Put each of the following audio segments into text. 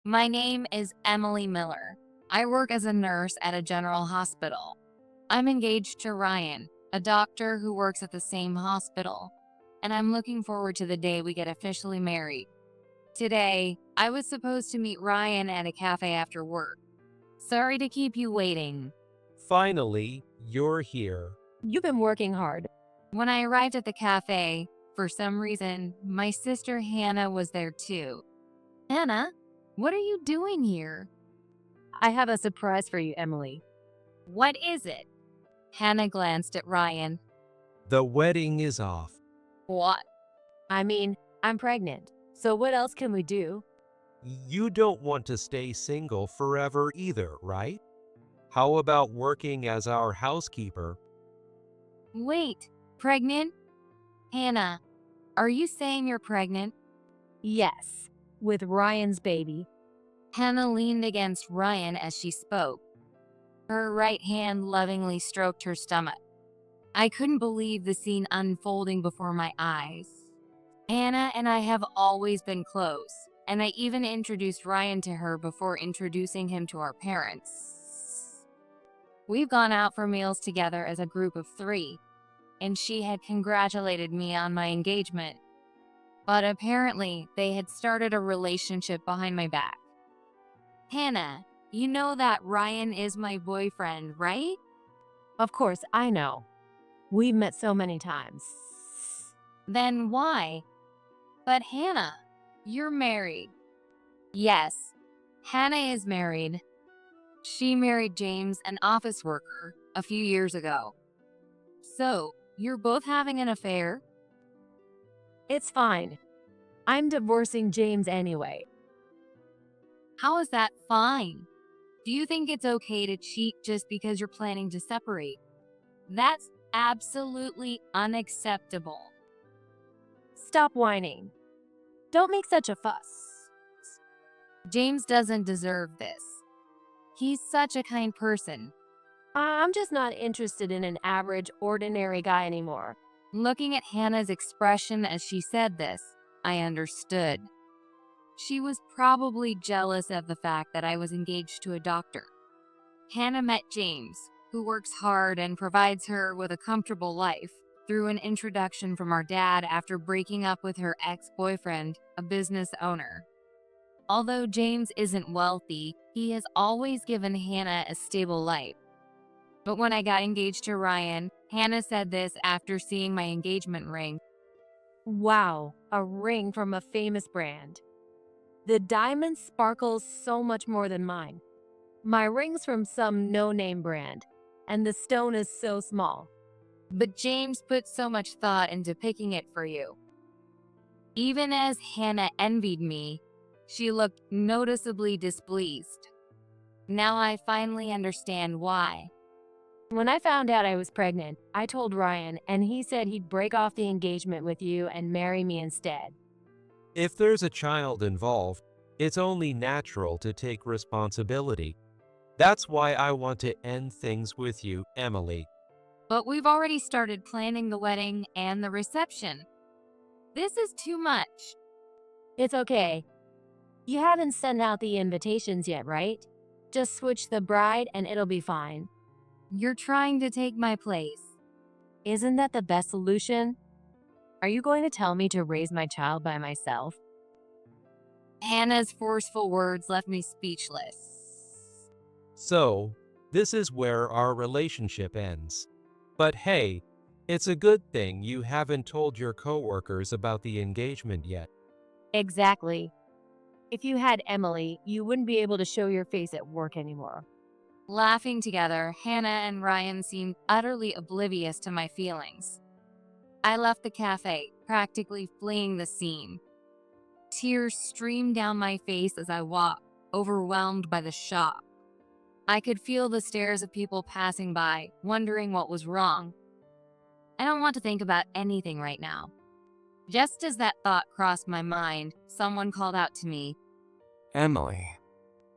My name is Emily Miller. I work as a nurse at a general hospital. I'm engaged to Ryan, a doctor who works at the same hospital, and I'm looking forward to the day we get officially married. Today, I was supposed to meet Ryan at a cafe after work. Sorry to keep you waiting. Finally, you're here. You've been working hard. When I arrived at the cafe, for some reason, my sister Hannah was there too. Hannah, what are you doing here? I have a surprise for you, Emily. What is it? Hannah glanced at Ryan. The wedding is off. What? I'm pregnant. So what else can we do? You don't want to stay single forever either, right? How about working as our housekeeper? Wait, pregnant? Hannah, are you saying you're pregnant? Yes, with Ryan's baby. Hannah leaned against Ryan as she spoke. Her right hand lovingly stroked her stomach. I couldn't believe the scene unfolding before my eyes. Hannah and I have always been close, and I even introduced Ryan to her before introducing him to our parents. We've gone out for meals together as a group of 3, and she had congratulated me on my engagement. But apparently, they had started a relationship behind my back. Hannah, you know that Ryan is my boyfriend, right? Of course, I know. We've met so many times. Then why? But Hannah, you're married. Yes, Hannah is married. She married James, an office worker, a few years ago. So, you're both having an affair? It's fine. I'm divorcing James anyway. How is that fine? Do you think it's okay to cheat just because you're planning to separate? That's absolutely unacceptable. Stop whining. Don't make such a fuss. James doesn't deserve this. He's such a kind person. I'm just not interested in an average, ordinary guy anymore. Looking at Hannah's expression as she said this, I understood. She was probably jealous of the fact that I was engaged to a doctor. Hannah met James, who works hard and provides her with a comfortable life, through an introduction from our dad after breaking up with her ex-boyfriend, a business owner. Although James isn't wealthy, he has always given Hannah a stable life. But when I got engaged to Ryan, Hannah said this after seeing my engagement ring. Wow, a ring from a famous brand. The diamond sparkles so much more than mine. My ring's from some no-name brand, and the stone is so small. But James put so much thought into picking it for you. Even as Hannah envied me, she looked noticeably displeased. Now I finally understand why. When I found out I was pregnant, I told Ryan, and he said he'd break off the engagement with you and marry me instead. If there's a child involved, it's only natural to take responsibility. That's why I want to end things with you, Emily. But we've already started planning the wedding and the reception. This is too much. It's okay. You haven't sent out the invitations yet, right? Just switch the bride and it'll be fine. You're trying to take my place. Isn't that the best solution? Are you going to tell me to raise my child by myself? Hannah's forceful words left me speechless. So, this is where our relationship ends. But hey, it's a good thing you haven't told your coworkers about the engagement yet. Exactly. If you had Emily, you wouldn't be able to show your face at work anymore. Laughing together, Hannah and Ryan seemed utterly oblivious to my feelings. I left the cafe, practically fleeing the scene. Tears streamed down my face as I walked, overwhelmed by the shock. I could feel the stares of people passing by, wondering what was wrong. I don't want to think about anything right now. Just as that thought crossed my mind, someone called out to me, Emily.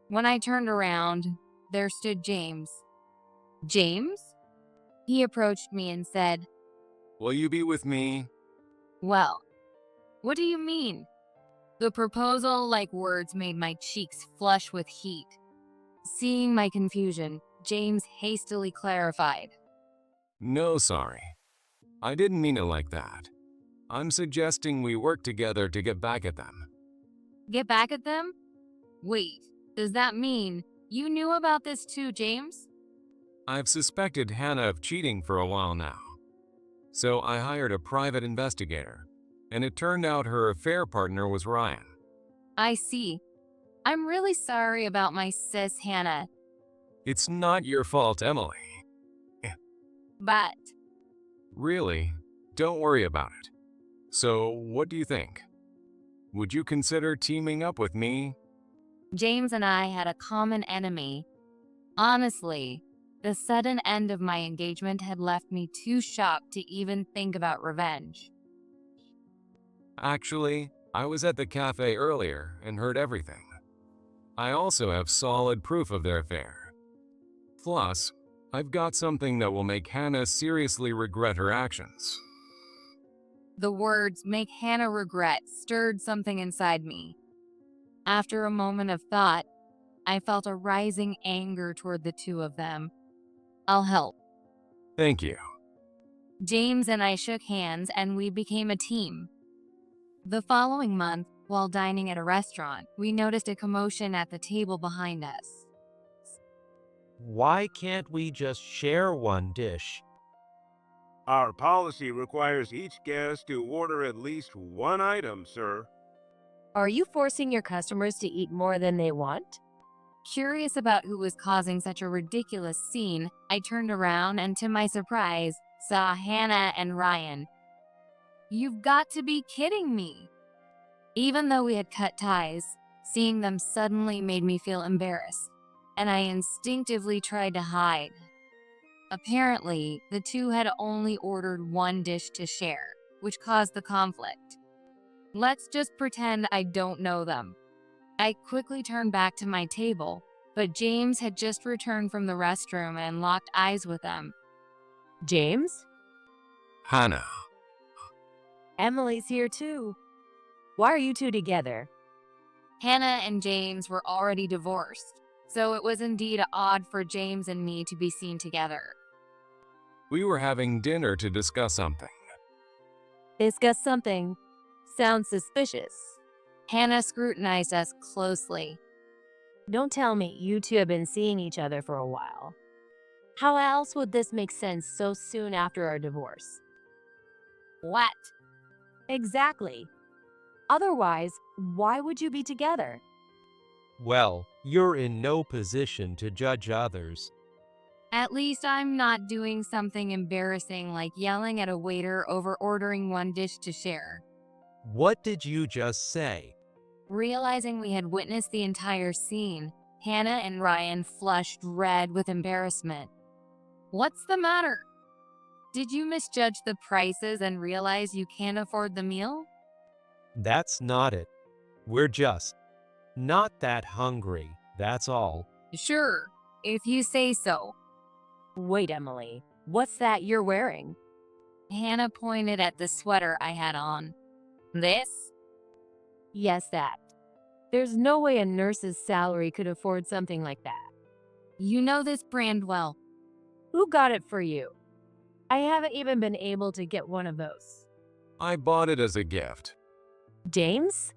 When I turned around, there stood James. James? He approached me and said, Will you be with me? Well, what do you mean? The proposal, like words, made my cheeks flush with heat. Seeing my confusion, James hastily clarified. No, sorry. I didn't mean it like that. I'm suggesting we work together to get back at them. Get back at them? Wait, does that mean you knew about this too, James? I've suspected Hannah of cheating for a while now. So I hired a private investigator, and it turned out her affair partner was Ryan. I see. I'm really sorry about my sis, Hannah. It's not your fault, Emily. But Really, don't worry about it. So, what do you think? Would you consider teaming up with me? James and I had a common enemy. Honestly, the sudden end of my engagement had left me too shocked to even think about revenge. Actually, I was at the cafe earlier and heard everything. I also have solid proof of their affair. Plus, I've got something that will make Hannah seriously regret her actions. The words "make Hannah regret" stirred something inside me. After a moment of thought, I felt a rising anger toward the two of them. I'll help. Thank you. James and I shook hands and we became a team. The following month, while dining at a restaurant, we noticed a commotion at the table behind us. Why can't we just share one dish? Our policy requires each guest to order at least one item, sir. Are you forcing your customers to eat more than they want? Curious about who was causing such a ridiculous scene, I turned around and, to my surprise, saw Hannah and Ryan. You've got to be kidding me! Even though we had cut ties, seeing them suddenly made me feel embarrassed, and I instinctively tried to hide. Apparently, the two had only ordered one dish to share, which caused the conflict. Let's just pretend I don't know them. I quickly turned back to my table, but James had just returned from the restroom and locked eyes with them. James? Hannah. Emily's here too. Why are you two together? Hannah and James were already divorced, so it was indeed odd for James and me to be seen together. We were having dinner to discuss something. Discuss something. Sounds suspicious. Hannah scrutinized us closely. Don't tell me you two have been seeing each other for a while. How else would this make sense so soon after our divorce? What? Exactly. Otherwise, why would you be together? Well, you're in no position to judge others. At least I'm not doing something embarrassing like yelling at a waiter over ordering one dish to share. What did you just say? Realizing we had witnessed the entire scene, Hannah and Ryan flushed red with embarrassment. What's the matter? Did you misjudge the prices and realize you can't afford the meal? That's not it. We're just not that hungry, that's all. Sure, if you say so. Wait, Emily, what's that you're wearing? Hannah pointed at the sweater I had on. This? Yes, that. There's no way a nurse's salary could afford something like that. You know this brand well. Who got it for you? I haven't even been able to get one of those. I bought it as a gift. James?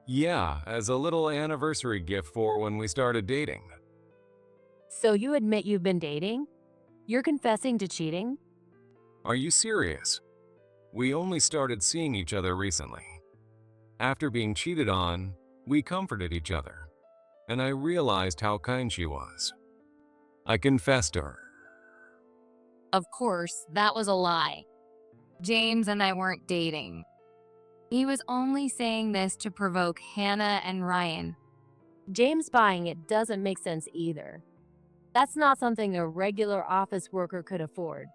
Yeah, as a little anniversary gift for when we started dating. So you admit you've been dating? You're confessing to cheating? Are you serious? We only started seeing each other recently. After being cheated on, we comforted each other, and I realized how kind she was. I confessed to her. Of course, that was a lie. James and I weren't dating. He was only saying this to provoke Hannah and Ryan. James buying it doesn't make sense either. That's not something a regular office worker could afford.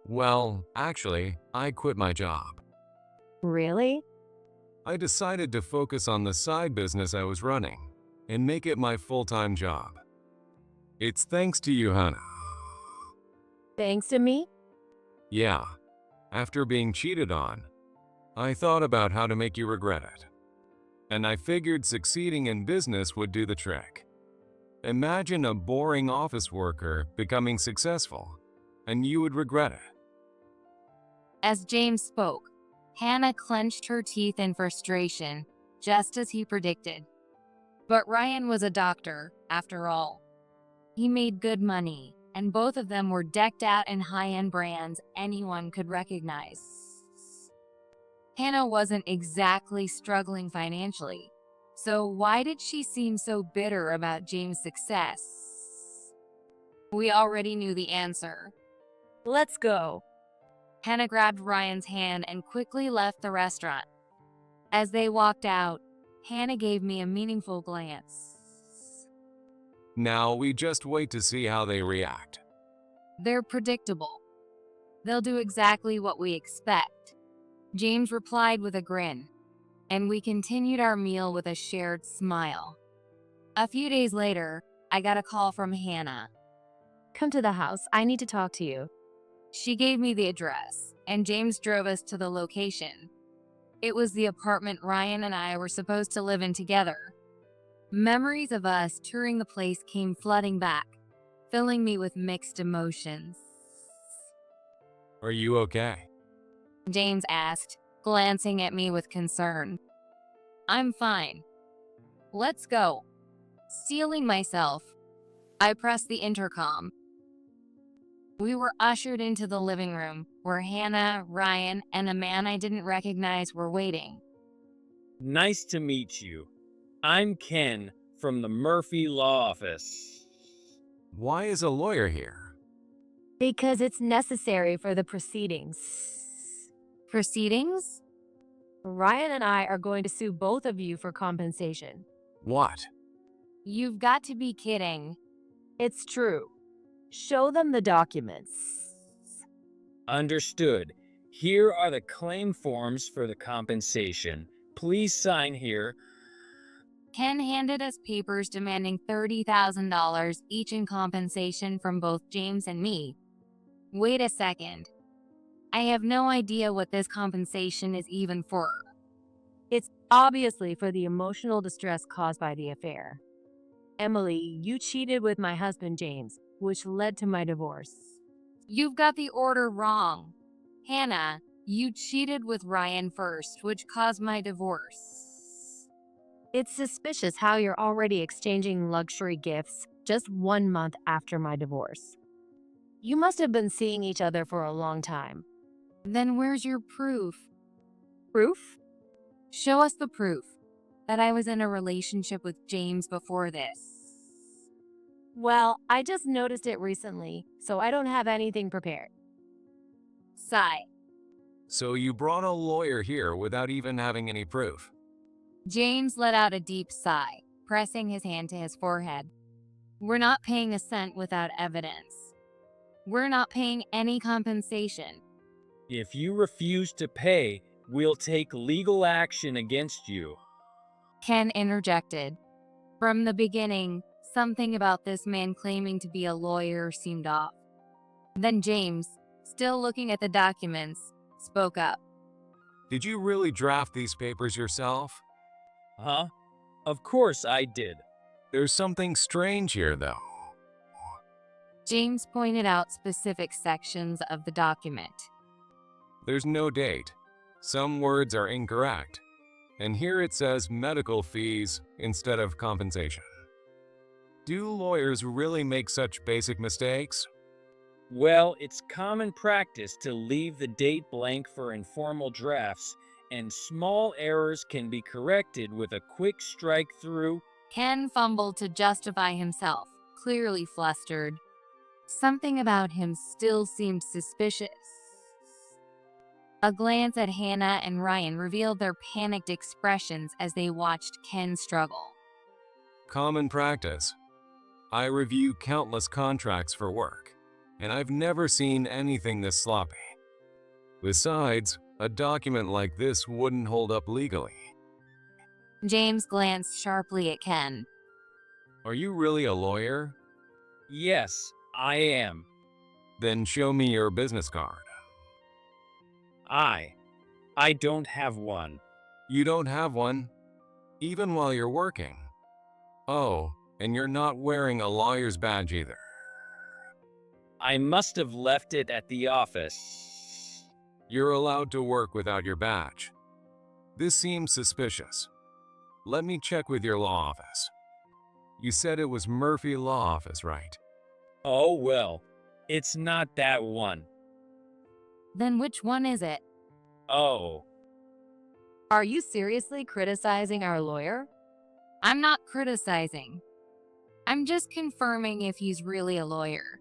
Well, actually, I quit my job. Really? I decided to focus on the side business I was running and make it my full-time job. It's thanks to you, Hannah. Thanks to me? Yeah, after being cheated on, I thought about how to make you regret it. and I figured succeeding in business would do the trick. Imagine a boring office worker becoming successful, and you would regret it. As James spoke, Hannah clenched her teeth in frustration, just as he predicted. But Ryan was a doctor, after all. He made good money, and both of them were decked out in high-end brands anyone could recognize. Hannah wasn't exactly struggling financially, so why did she seem so bitter about James' success? We already knew the answer. Let's go. Hannah grabbed Ryan's hand and quickly left the restaurant. As they walked out, Hannah gave me a meaningful glance. Now we just wait to see how they react. They're predictable. They'll do exactly what we expect. James replied with a grin, and we continued our meal with a shared smile. A few days later, I got a call from Hannah. Come to the house. I need to talk to you. She gave me the address, and James drove us to the location. It was the apartment Ryan and I were supposed to live in together. Memories of us touring the place came flooding back, filling me with mixed emotions. Are you okay? James asked, glancing at me with concern. I'm fine. Let's go. Steeling myself, I pressed the intercom. We were ushered into the living room, where Hannah, Ryan, and a man I didn't recognize were waiting. Nice to meet you. I'm Ken from the Murphy Law Office. Why is a lawyer here? Because it's necessary for the proceedings. Proceedings? Ryan and I are going to sue both of you for compensation. What? You've got to be kidding. It's true. Show them the documents. Understood. Here are the claim forms for the compensation. Please sign here. Ken handed us papers demanding $30,000 each in compensation from both James and me. Wait a second. I have no idea what this compensation is even for. It's obviously for the emotional distress caused by the affair. Emily, you cheated with my husband James, which led to my divorce. You've got the order wrong. Hannah, you cheated with Ryan first, which caused my divorce. It's suspicious how you're already exchanging luxury gifts just 1 month after my divorce. You must have been seeing each other for a long time. Then where's your proof? Proof? Show us the proof that I was in a relationship with James before this. Well, I just noticed it recently, so I don't have anything prepared. Sigh. So you brought a lawyer here without even having any proof? James let out a deep sigh, pressing his hand to his forehead. We're not paying a cent without evidence. We're not paying any compensation. If you refuse to pay, we'll take legal action against you. Ken interjected. From the beginning, something about this man claiming to be a lawyer seemed off. Then James, still looking at the documents, spoke up. Did you really draft these papers yourself? Huh? Of course I did. There's something strange here, though. James pointed out specific sections of the document. There's no date. Some words are incorrect. And here it says medical fees instead of compensation. Do lawyers really make such basic mistakes? Well, it's common practice to leave the date blank for informal drafts, and small errors can be corrected with a quick strike through. Ken fumbled to justify himself, clearly flustered. Something about him still seemed suspicious. A glance at Hannah and Ryan revealed their panicked expressions as they watched Ken struggle. Common practice. I review countless contracts for work, and I've never seen anything this sloppy. Besides, a document like this wouldn't hold up legally. James glanced sharply at Ken. Are you really a lawyer? Yes, I am. Then show me your business card. I don't have one. You don't have one? Even while you're working. Oh, and you're not wearing a lawyer's badge either. I must have left it at the office. You're allowed to work without your badge. This seems suspicious. Let me check with your law office. You said it was Murphy Law Office, right? Oh well, it's not that one. Then which one is it? Oh, Are you seriously criticizing our lawyer? I'm not criticizing. I'm just confirming if he's really a lawyer.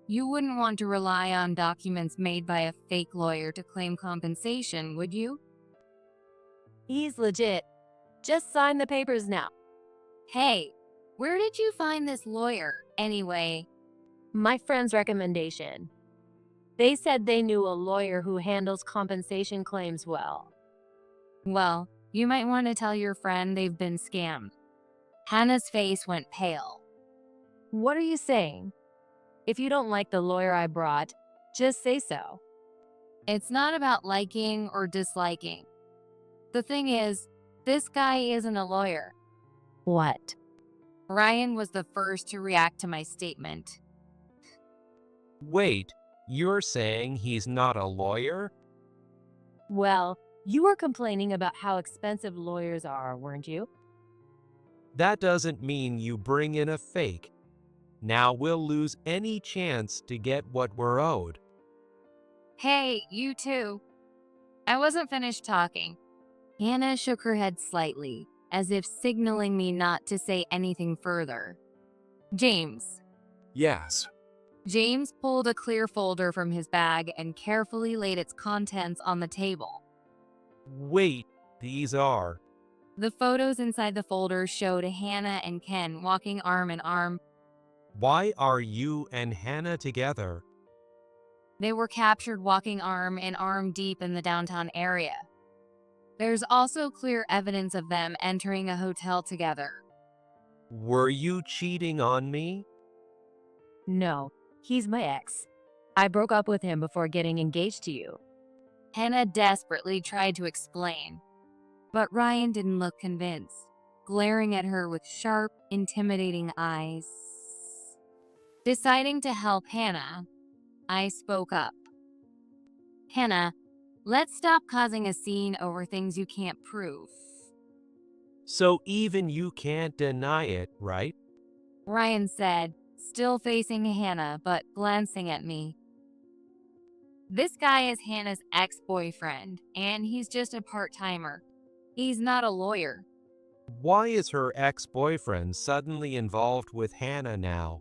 You wouldn't want to rely on documents made by a fake lawyer to claim compensation, would you? He's legit. Just sign the papers now. Hey, where did you find this lawyer, anyway? My friend's recommendation. They said they knew a lawyer who handles compensation claims well. Well, you might want to tell your friend they've been scammed. Hannah's face went pale. What are you saying? If you don't like the lawyer I brought, just say so. It's not about liking or disliking. The thing is, this guy isn't a lawyer. What? Ryan was the first to react to my statement. Wait, you're saying he's not a lawyer? Well, you were complaining about how expensive lawyers are, weren't you? That doesn't mean you bring in a fake. Now we'll lose any chance to get what we're owed. Hey, you too. I wasn't finished talking. Hannah shook her head slightly, as if signaling me not to say anything further. James. Yes. James pulled a clear folder from his bag and carefully laid its contents on the table. Wait, these are... The photos inside the folder showed Hannah and Ken walking arm in arm. Why are you and Hannah together? They were captured walking arm in arm deep in the downtown area. There's also clear evidence of them entering a hotel together. Were you cheating on me? No, he's my ex. I broke up with him before getting engaged to you. Hannah desperately tried to explain, but Ryan didn't look convinced, glaring at her with sharp, intimidating eyes. Deciding to help Hannah, I spoke up. Hannah, let's stop causing a scene over things you can't prove. So even you can't deny it, right? Ryan said, still facing Hannah but glancing at me. This guy is Hannah's ex-boyfriend, and he's just a part-timer. He's not a lawyer. Why is her ex-boyfriend suddenly involved with Hannah now?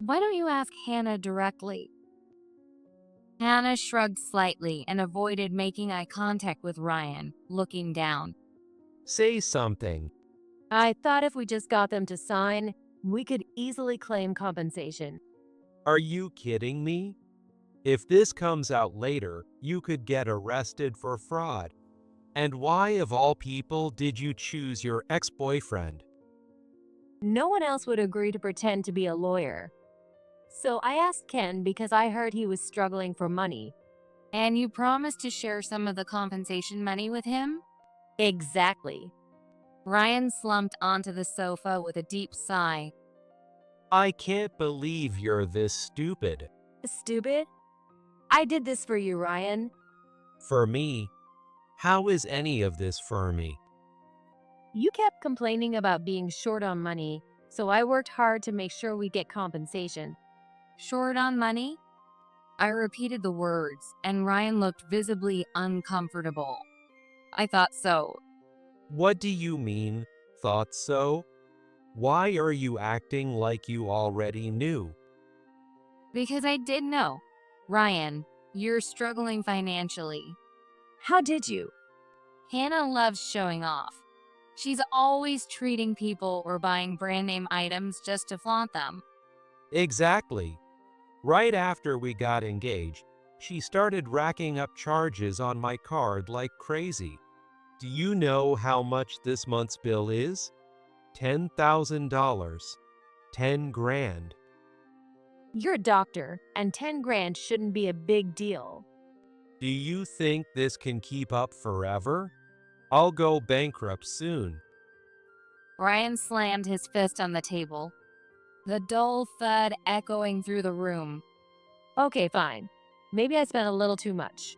Why don't you ask Hannah directly? Hannah shrugged slightly and avoided making eye contact with Ryan, looking down. Say something. I thought if we just got them to sign, we could easily claim compensation. Are you kidding me? If this comes out later, you could get arrested for fraud. And why of all people did you choose your ex-boyfriend? No one else would agree to pretend to be a lawyer. So I asked Ken because I heard he was struggling for money. And you promised to share some of the compensation money with him? Exactly. Ryan slumped onto the sofa with a deep sigh. I can't believe you're this stupid. Stupid? I did this for you, Ryan. For me? How is any of this for me? You kept complaining about being short on money, so I worked hard to make sure we get compensation. Short on money? I repeated the words, and Ryan looked visibly uncomfortable. I thought so. What do you mean, thought so? Why are you acting like you already knew? Because I did know. Ryan, you're struggling financially. How did you? Hannah loves showing off. She's always treating people or buying brand name items just to flaunt them. Exactly. Right after we got engaged, she started racking up charges on my card like crazy. Do you know how much this month's bill is? $10,000. 10 grand. You're a doctor, and 10 grand shouldn't be a big deal. Do you think this can keep up forever? I'll go bankrupt soon. Ryan slammed his fist on the table, the dull thud echoing through the room. Okay, fine. Maybe I spent a little too much.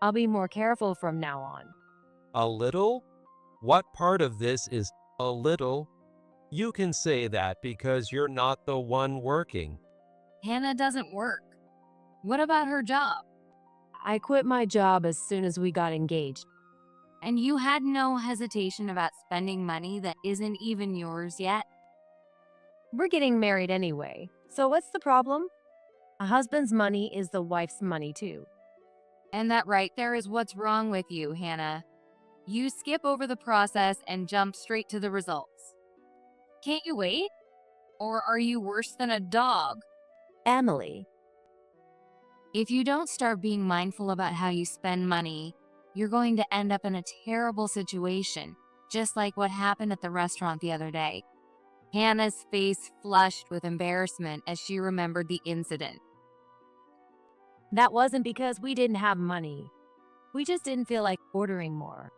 I'll be more careful from now on. A little? What part of this is a little? You can say that because you're not the one working. Hannah doesn't work. What about her job? I quit my job as soon as we got engaged. And you had no hesitation about spending money that isn't even yours yet? We're getting married anyway, so what's the problem? A husband's money is the wife's money too. And that right there is what's wrong with you, Hannah. You skip over the process and jump straight to the results. Can't you wait? Or are you worse than a dog? Emily. If you don't start being mindful about how you spend money, you're going to end up in a terrible situation, just like what happened at the restaurant the other day. Hannah's face flushed with embarrassment as she remembered the incident. That wasn't because we didn't have money. We just didn't feel like ordering more.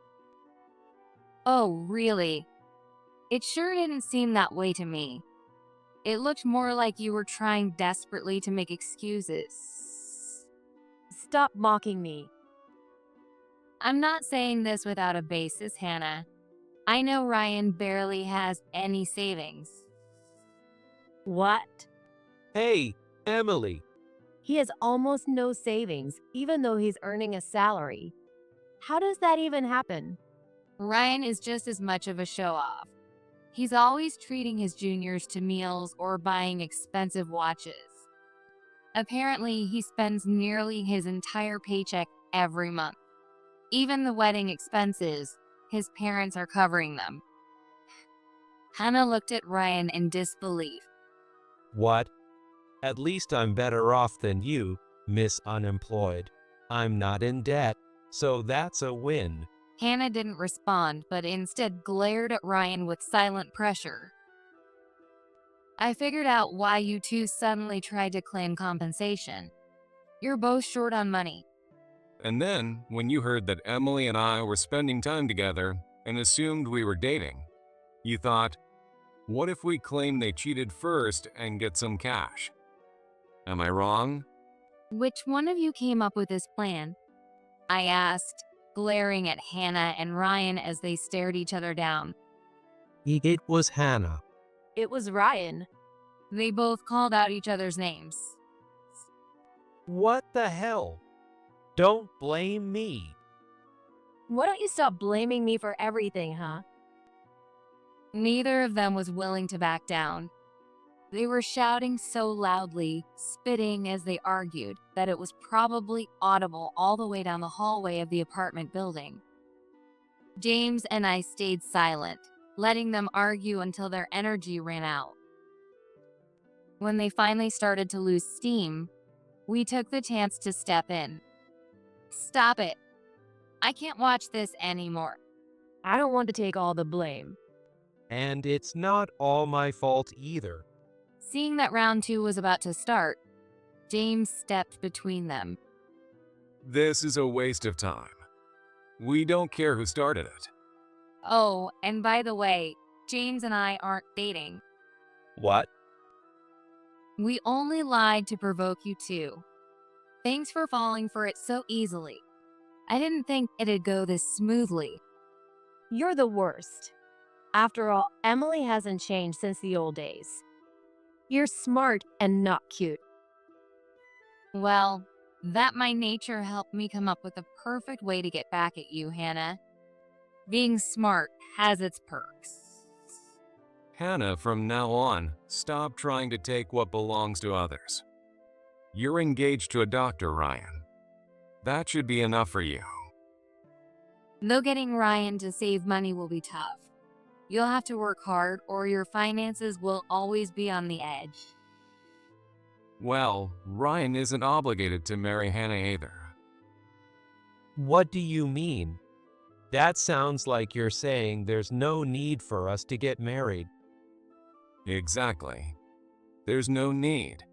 Oh, really? It sure didn't seem that way to me. It looked more like you were trying desperately to make excuses. Stop mocking me. I'm not saying this without a basis, Hannah. I know Ryan barely has any savings. What? Hey, Emily. He has almost no savings, even though he's earning a salary. How does that even happen? Ryan is just as much of a show-off. He's always treating his juniors to meals or buying expensive watches. Apparently, he spends nearly his entire paycheck every month. Even the wedding expenses, his parents are covering them. Hannah looked at Ryan in disbelief. What? At least I'm better off than you, Miss Unemployed. I'm not in debt, so that's a win. Hannah didn't respond, but instead glared at Ryan with silent pressure. I figured out why you two suddenly tried to claim compensation. You're both short on money. And then, when you heard that Emily and I were spending time together and assumed we were dating, you thought, what if we claim they cheated first and get some cash? Am I wrong? Which one of you came up with this plan? I asked, glaring at Hannah and Ryan as they stared each other down. It was Hannah. It was Ryan. They both called out each other's names. What the hell? Don't blame me. Why don't you stop blaming me for everything, huh? Neither of them was willing to back down. They were shouting so loudly, spitting as they argued, that it was probably audible all the way down the hallway of the apartment building. James and I stayed silent, letting them argue until their energy ran out. When they finally started to lose steam, we took the chance to step in. Stop it. I can't watch this anymore. I don't want to take all the blame. And it's not all my fault either. Seeing that round 2 was about to start, James stepped between them. This is a waste of time. We don't care who started it. Oh, and by the way, James and I aren't dating. What? We only lied to provoke you two. Thanks for falling for it so easily. I didn't think it'd go this smoothly. You're the worst. After all, Emily hasn't changed since the old days. You're smart and not cute. Well, that my nature helped me come up with the perfect way to get back at you, Hannah. Being smart has its perks. Hannah, from now on, stop trying to take what belongs to others. You're engaged to a doctor, Ryan. That should be enough for you. Though getting Ryan to save money will be tough. You'll have to work hard or your finances will always be on the edge. Well, Ryan isn't obligated to marry Hannah either. What do you mean? That sounds like you're saying there's no need for us to get married. Exactly. There's no need.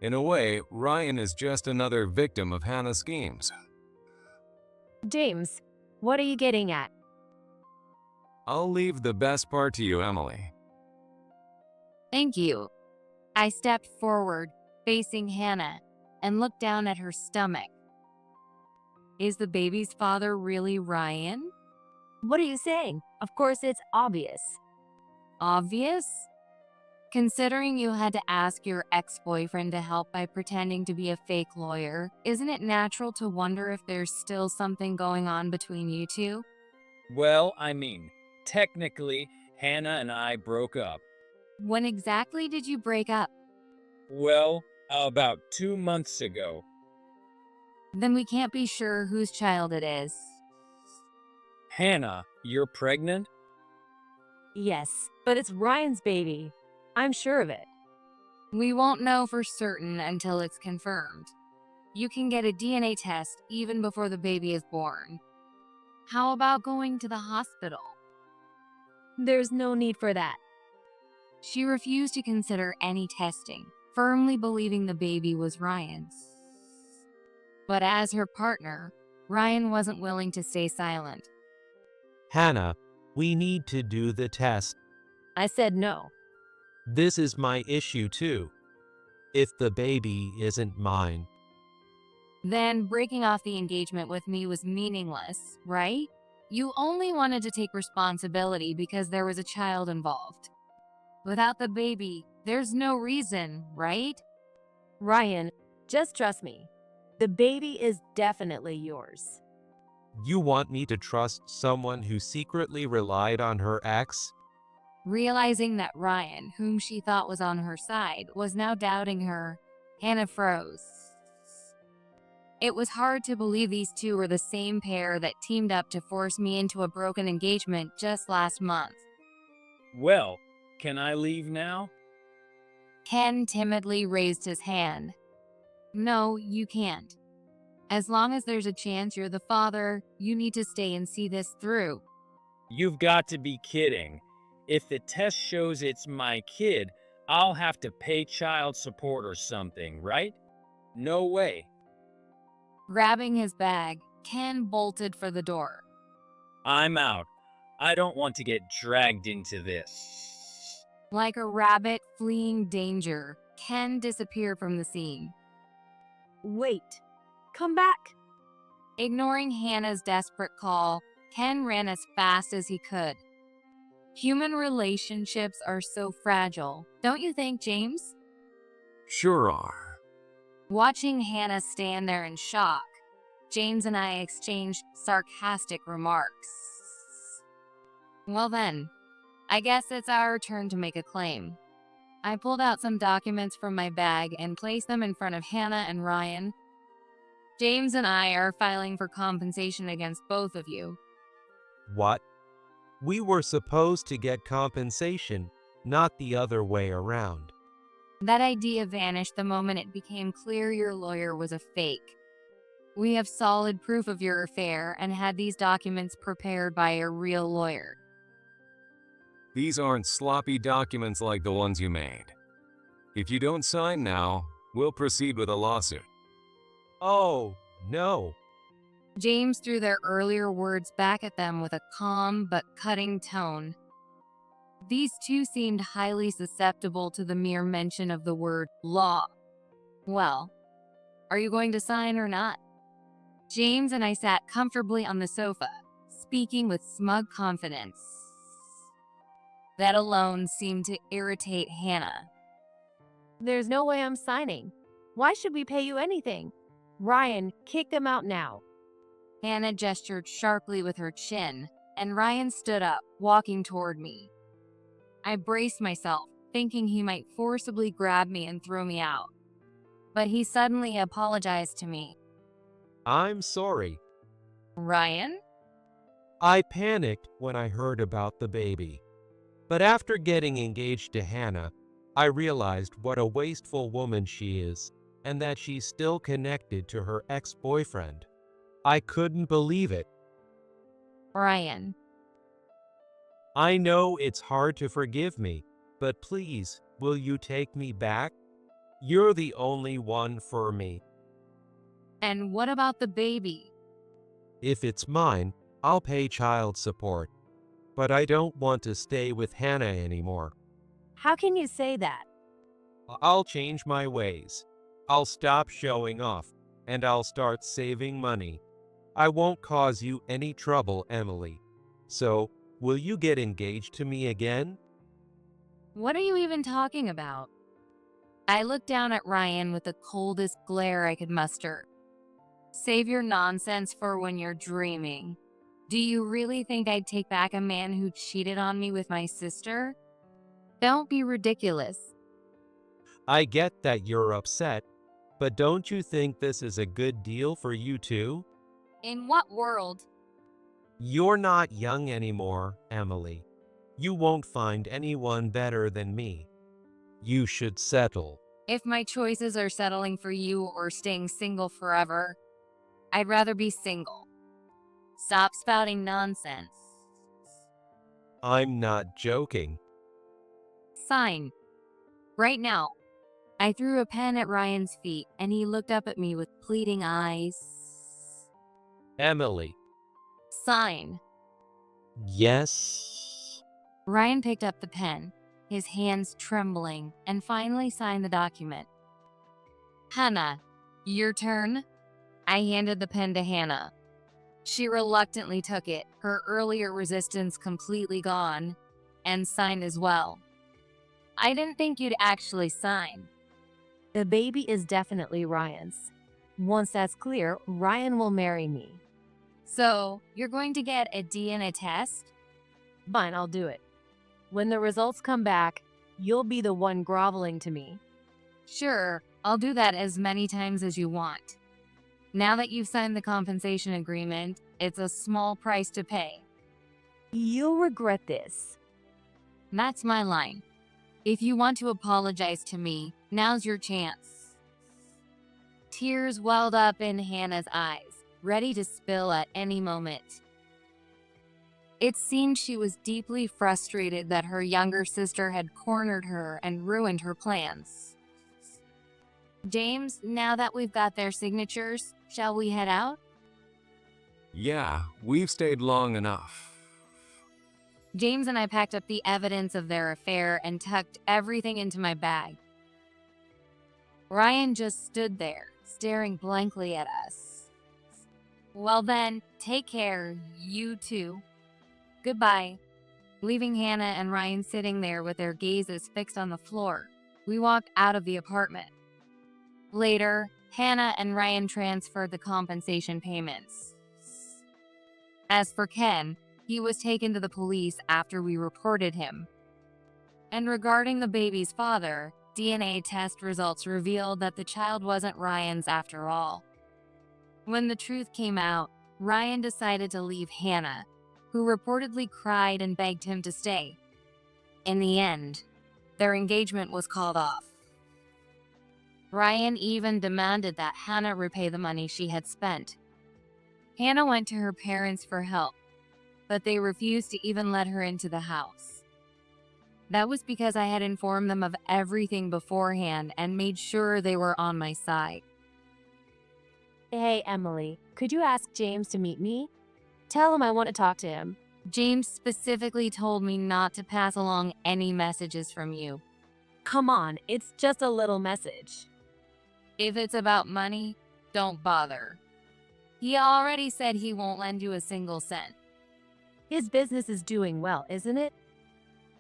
In a way, Ryan is just another victim of Hannah's schemes. James, what are you getting at? I'll leave the best part to you, Emily. Thank you. I stepped forward, facing Hannah, and looked down at her stomach. Is the baby's father really Ryan? What are you saying? Of course, it's obvious. Obvious? Considering you had to ask your ex-boyfriend to help by pretending to be a fake lawyer, isn't it natural to wonder if there's still something going on between you two? Well, I mean, technically, Hannah and I broke up. When exactly did you break up? Well, about 2 months ago. Then we can't be sure whose child it is. Hannah, you're pregnant? Yes, but it's Ryan's baby. I'm sure of it. We won't know for certain until it's confirmed. You can get a DNA test even before the baby is born. How about going to the hospital? There's no need for that. She refused to consider any testing, firmly believing the baby was Ryan's. But as her partner, Ryan wasn't willing to stay silent. Hannah, we need to do the test. I said no. This is my issue too. If the baby isn't mine. Then breaking off the engagement with me was meaningless, right? You only wanted to take responsibility because there was a child involved. Without the baby, there's no reason, right? Ryan, just trust me. The baby is definitely yours. You want me to trust someone who secretly relied on her ex? Realizing that Ryan, whom she thought was on her side, was now doubting her, Hannah froze. It was hard to believe these two were the same pair that teamed up to force me into a broken engagement just last month. Well, can I leave now? Ken timidly raised his hand. No, you can't. As long as there's a chance you're the father, you need to stay and see this through. You've got to be kidding. If the test shows it's my kid, I'll have to pay child support or something, right? No way. Grabbing his bag, Ken bolted for the door. I'm out. I don't want to get dragged into this. Like a rabbit fleeing danger, Ken disappeared from the scene. Wait. Come back. Ignoring Hannah's desperate call, Ken ran as fast as he could. Human relationships are so fragile, don't you think, James? Sure are. Watching Hannah stand there in shock, James and I exchanged sarcastic remarks. Well then, I guess it's our turn to make a claim. I pulled out some documents from my bag and placed them in front of Hannah and Ryan. James and I are filing for compensation against both of you. What? We were supposed to get compensation, not the other way around. That idea vanished the moment it became clear your lawyer was a fake. We have solid proof of your affair and had these documents prepared by a real lawyer. These aren't sloppy documents like the ones you made. If you don't sign now, we'll proceed with a lawsuit. Oh, no. James threw their earlier words back at them with a calm but cutting tone. These two seemed highly susceptible to the mere mention of the word law. Well, are you going to sign or not? James and I sat comfortably on the sofa, speaking with smug confidence. That alone seemed to irritate Hannah. There's no way I'm signing. Why should we pay you anything? Ryan, kick them out now. Hannah gestured sharply with her chin, and Ryan stood up, walking toward me. I braced myself, thinking he might forcibly grab me and throw me out. But he suddenly apologized to me. I'm sorry. Ryan? I panicked when I heard about the baby. But after getting engaged to Hannah, I realized what a wasteful woman she is, and that she's still connected to her ex-boyfriend. I couldn't believe it. Ryan. I know it's hard to forgive me, but please, will you take me back? You're the only one for me. And what about the baby? If it's mine, I'll pay child support. but I don't want to stay with Hannah anymore. How can you say that? I'll change my ways. I'll stop showing off, and I'll start saving money. I won't cause you any trouble, Emily. So, will you get engaged to me again? What are you even talking about? I looked down at Ryan with the coldest glare I could muster. Save your nonsense for when you're dreaming. Do you really think I'd take back a man who cheated on me with my sister? Don't be ridiculous. I get that you're upset, but don't you think this is a good deal for you too? In what world? You're not young anymore, Emily. You won't find anyone better than me. You should settle. If my choices are settling for you or staying single forever, I'd rather be single. Stop spouting nonsense. I'm not joking. Sign. Right now. I threw a pen at Ryan's feet and he looked up at me with pleading eyes. Emily. Sign. Yes. Ryan picked up the pen, his hands trembling, and finally signed the document. Hannah, your turn. I handed the pen to Hannah. She reluctantly took it, her earlier resistance completely gone, and signed as well. I didn't think you'd actually sign. The baby is definitely Ryan's. Once that's clear, Ryan will marry me. So, you're going to get a DNA test? Fine, I'll do it. When the results come back, you'll be the one groveling to me. Sure, I'll do that as many times as you want. Now that you've signed the compensation agreement, it's a small price to pay. You'll regret this. That's my line. If you want to apologize to me, now's your chance. Tears welled up in Hannah's eyes, ready to spill at any moment. It seemed she was deeply frustrated that her younger sister had cornered her and ruined her plans. James, now that we've got their signatures, shall we head out? Yeah, we've stayed long enough. James and I packed up the evidence of their affair and tucked everything into my bag. Ryan just stood there, staring blankly at us. Well then, take care, you too. Goodbye. Leaving Hannah and Ryan sitting there with their gazes fixed on the floor, we walked out of the apartment. Later, Hannah and Ryan transferred the compensation payments. As for Ken, he was taken to the police after we reported him. And regarding the baby's father, DNA test results revealed that the child wasn't Ryan's after all. When the truth came out, Ryan decided to leave Hannah, who reportedly cried and begged him to stay. In the end, their engagement was called off. Ryan even demanded that Hannah repay the money she had spent. Hannah went to her parents for help, but they refused to even let her into the house. That was because I had informed them of everything beforehand and made sure they were on my side. Hey, Emily, could you ask James to meet me? Tell him I want to talk to him. James specifically told me not to pass along any messages from you. Come on, it's just a little message. If it's about money, don't bother. He already said he won't lend you a single cent. His business is doing well, isn't it?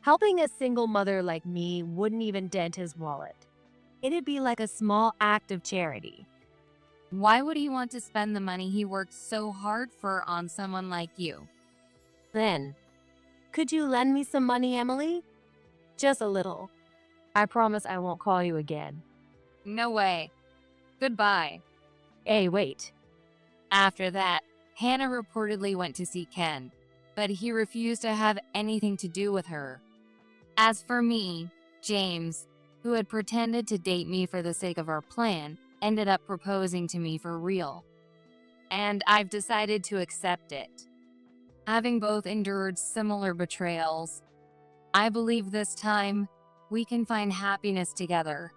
Helping a single mother like me wouldn't even dent his wallet. It'd be like a small act of charity. Why would he want to spend the money he worked so hard for on someone like you? Then, could you lend me some money, Emily? Just a little. I promise I won't call you again. No way. Goodbye. Hey, wait. After that, Hannah reportedly went to see Ken, but he refused to have anything to do with her. As for me, James, who had pretended to date me for the sake of our plan, ended up proposing to me for real. And I've decided to accept it. Having both endured similar betrayals, I believe this time we can find happiness together.